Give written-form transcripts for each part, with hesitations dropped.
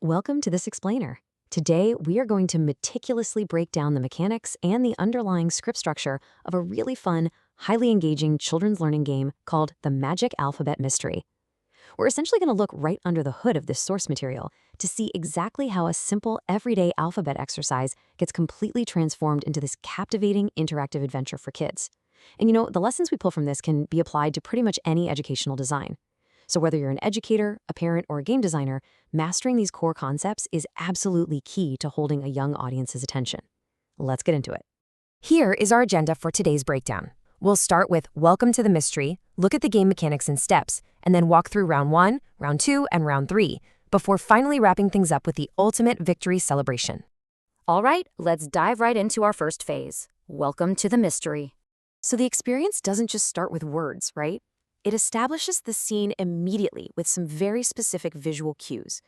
Welcome to this explainer. Today, we are going to meticulously break down the mechanics and the underlying script structure of a really fun, highly engaging children's learning game called The Magic Alphabet Mystery. We're essentially going to look right under the hood of this source material to see exactly how a simple, everyday alphabet exercise gets completely transformed into this captivating, interactive adventure for kids. And the lessons we pull from this can be applied to pretty much any educational design. So whether you're an educator, a parent, or a game designer, mastering these core concepts is absolutely key to holding a young audience's attention. Let's get into it. Here is our agenda for today's breakdown. We'll start with Welcome to the Mystery, look at the game mechanics and steps, and then walk through Round 1, Round 2, and Round 3, before finally wrapping things up with the ultimate victory celebration. All right, let's dive right into our first phase. Welcome to the mystery. So the experience doesn't just start with words, right? It establishes the scene immediately with some very specific visual cues.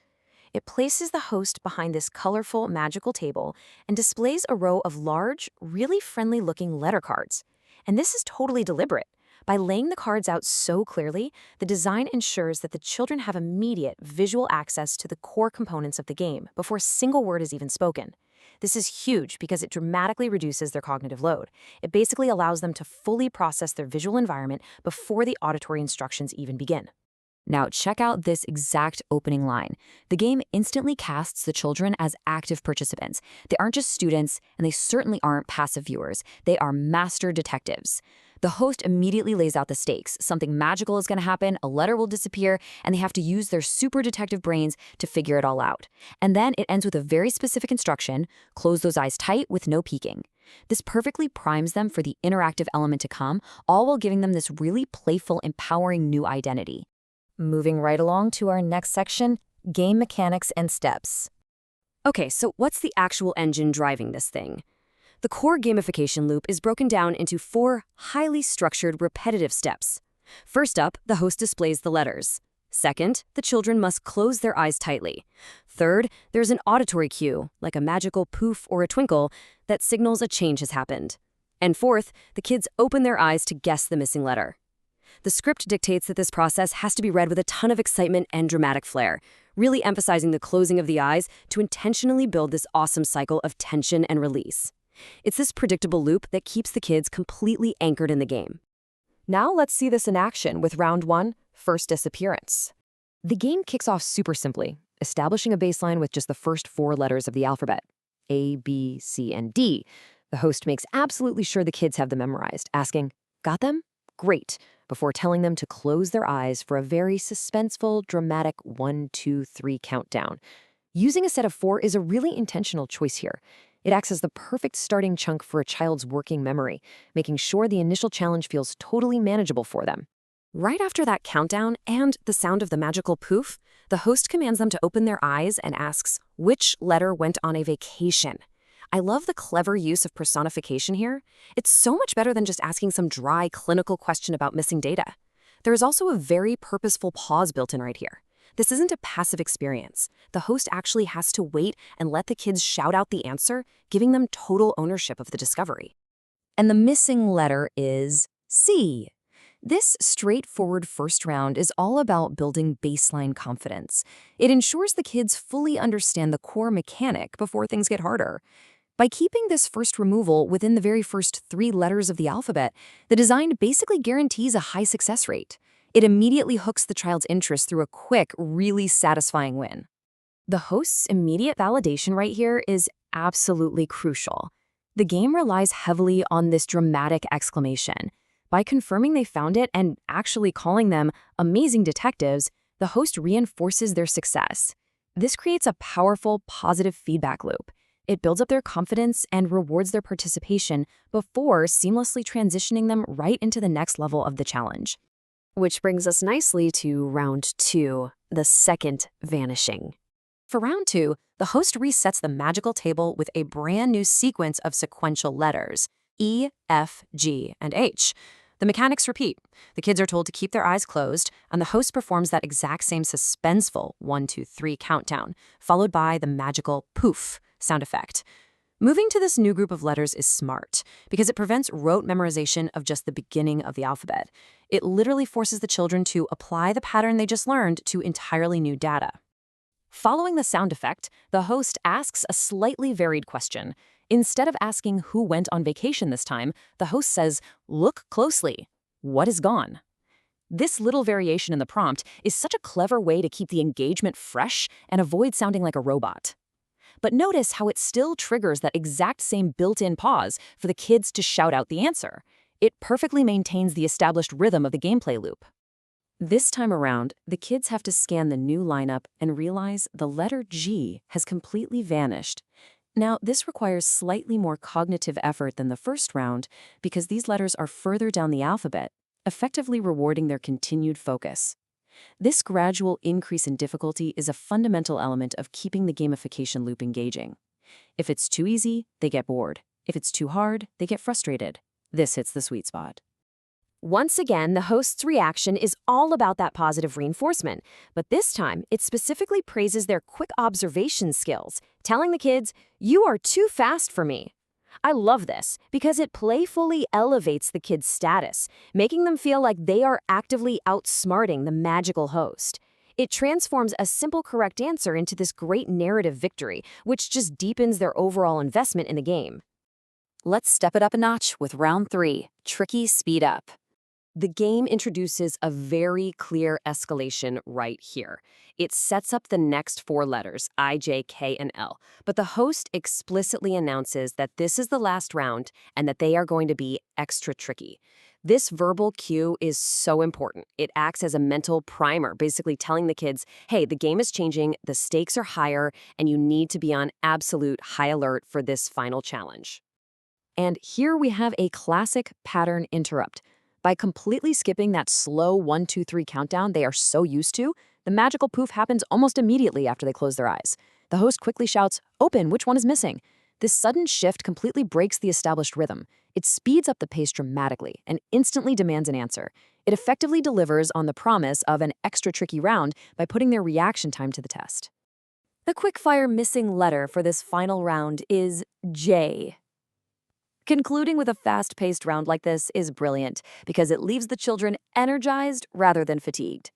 It places the host behind this colorful, magical table and displays a row of large, really friendly-looking letter cards. And this is totally deliberate. By laying the cards out so clearly, the design ensures that the children have immediate visual access to the core components of the game before a single word is even spoken. This is huge because it dramatically reduces their cognitive load. It basically allows them to fully process their visual environment before the auditory instructions even begin. Now, check out this exact opening line. The game instantly casts the children as active participants. They aren't just students, and they certainly aren't passive viewers. They are master detectives. The host immediately lays out the stakes. Something magical is going to happen, a letter will disappear, and they have to use their super detective brains to figure it all out. And then it ends with a very specific instruction: close those eyes tight with no peeking. This perfectly primes them for the interactive element to come, all while giving them this really playful, empowering new identity. Moving right along to our next section, game mechanics and steps. Okay, so what's the actual engine driving this thing? The core gamification loop is broken down into 4 highly structured, repetitive steps. First up, the host displays the letters. Second, the children must close their eyes tightly. Third, there's an auditory cue, like a magical poof or a twinkle, that signals a change has happened. And fourth, the kids open their eyes to guess the missing letter. The script dictates that this process has to be read with a ton of excitement and dramatic flair, really emphasizing the closing of the eyes to intentionally build this awesome cycle of tension and release. It's this predictable loop that keeps the kids completely anchored in the game. Now let's see this in action with Round 1, First Disappearance. The game kicks off super simply, establishing a baseline with just the first 4 letters of the alphabet, A, B, C, and D. The host makes absolutely sure the kids have them memorized, asking, "Got them? Great," before telling them to close their eyes for a very suspenseful, dramatic 1, 2, 3 countdown. Using a set of 4 is a really intentional choice here. It acts as the perfect starting chunk for a child's working memory, making sure the initial challenge feels totally manageable for them. Right after that countdown and the sound of the magical poof, the host commands them to open their eyes and asks, which letter went on a vacation? I love the clever use of personification here. It's so much better than just asking some dry, clinical question about missing data. There is also a very purposeful pause built in right here. This isn't a passive experience. The host actually has to wait and let the kids shout out the answer, giving them total ownership of the discovery. And the missing letter is C. This straightforward first round is all about building baseline confidence. It ensures the kids fully understand the core mechanic before things get harder. By keeping this first removal within the very first 3 letters of the alphabet, the design basically guarantees a high success rate. It immediately hooks the child's interest through a quick, really satisfying win. The host's immediate validation right here is absolutely crucial. The game relies heavily on this dramatic exclamation. By confirming they found it and actually calling them amazing detectives, the host reinforces their success. This creates a powerful, positive feedback loop. It builds up their confidence and rewards their participation before seamlessly transitioning them right into the next level of the challenge. Which brings us nicely to Round 2, the second vanishing. For Round 2, the host resets the magical table with a brand new sequence of sequential letters, E, F, G, and H. The mechanics repeat. The kids are told to keep their eyes closed, and the host performs that exact same suspenseful 1, 2, 3 countdown, followed by the magical poof sound effect. Moving to this new group of letters is smart because it prevents rote memorization of just the beginning of the alphabet. It literally forces the children to apply the pattern they just learned to entirely new data. Following the sound effect, the host asks a slightly varied question. Instead of asking who went on vacation this time, the host says, "Look closely. What is gone?" This little variation in the prompt is such a clever way to keep the engagement fresh and avoid sounding like a robot. But notice how it still triggers that exact same built-in pause for the kids to shout out the answer. It perfectly maintains the established rhythm of the gameplay loop. This time around, the kids have to scan the new lineup and realize the letter G has completely vanished. Now, this requires slightly more cognitive effort than the first round because these letters are further down the alphabet, effectively rewarding their continued focus. This gradual increase in difficulty is a fundamental element of keeping the gamification loop engaging. If it's too easy, they get bored. If it's too hard, they get frustrated. This hits the sweet spot. Once again, the host's reaction is all about that positive reinforcement, but this time it specifically praises their quick observation skills, telling the kids, "You are too fast for me." I love this because it playfully elevates the kids' status, making them feel like they are actively outsmarting the magical host. It transforms a simple correct answer into this great narrative victory, which just deepens their overall investment in the game. Let's step it up a notch with round 3, Tricky Speed Up. The game introduces a very clear escalation right here. It sets up the next 4 letters, I, J, K, and L, but the host explicitly announces that this is the last round and that they are going to be extra tricky. This verbal cue is so important. It acts as a mental primer, basically telling the kids, hey, the game is changing, the stakes are higher, and you need to be on absolute high alert for this final challenge. And here we have a classic pattern interrupt. By completely skipping that slow 1, 2, 3 countdown they are so used to, the magical poof happens almost immediately after they close their eyes. The host quickly shouts, "Open, which one is missing?" This sudden shift completely breaks the established rhythm. It speeds up the pace dramatically and instantly demands an answer. It effectively delivers on the promise of an extra tricky round by putting their reaction time to the test. The quickfire missing letter for this final round is J. Concluding with a fast-paced round like this is brilliant because it leaves the children energized rather than fatigued.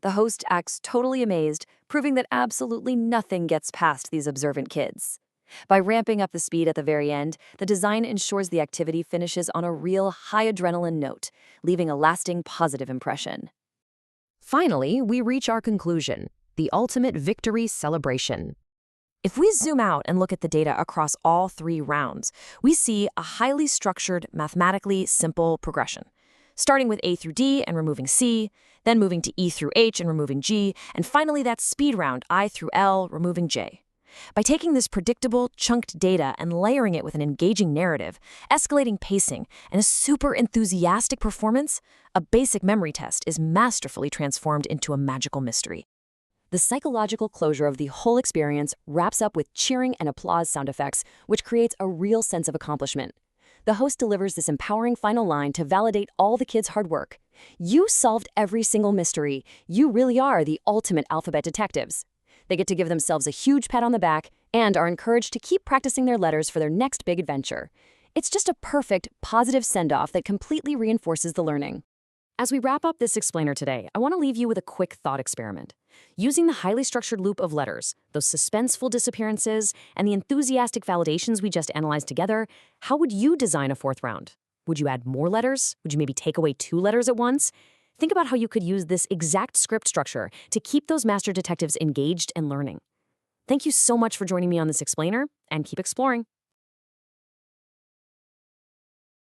The host acts totally amazed, proving that absolutely nothing gets past these observant kids. By ramping up the speed at the very end, the design ensures the activity finishes on a real high-adrenaline note, leaving a lasting positive impression. Finally, we reach our conclusion, the ultimate victory celebration. If we zoom out and look at the data across all 3 rounds, we see a highly structured, mathematically simple progression. Starting with A through D and removing C, then moving to E through H and removing G, and finally that speed round, I through L, removing J. By taking this predictable, chunked data and layering it with an engaging narrative, escalating pacing, and a super enthusiastic performance, a basic memory test is masterfully transformed into a magical mystery. The psychological closure of the whole experience wraps up with cheering and applause sound effects, which creates a real sense of accomplishment. The host delivers this empowering final line to validate all the kids' hard work. You solved every single mystery. You really are the ultimate alphabet detectives. They get to give themselves a huge pat on the back and are encouraged to keep practicing their letters for their next big adventure. It's just a perfect, positive send-off that completely reinforces the learning. As we wrap up this explainer today, I want to leave you with a quick thought experiment. Using the highly structured loop of letters, those suspenseful disappearances, and the enthusiastic validations we just analyzed together, how would you design a 4th round? Would you add more letters? Would you maybe take away 2 letters at once? Think about how you could use this exact script structure to keep those master detectives engaged and learning. Thank you so much for joining me on this explainer, and keep exploring.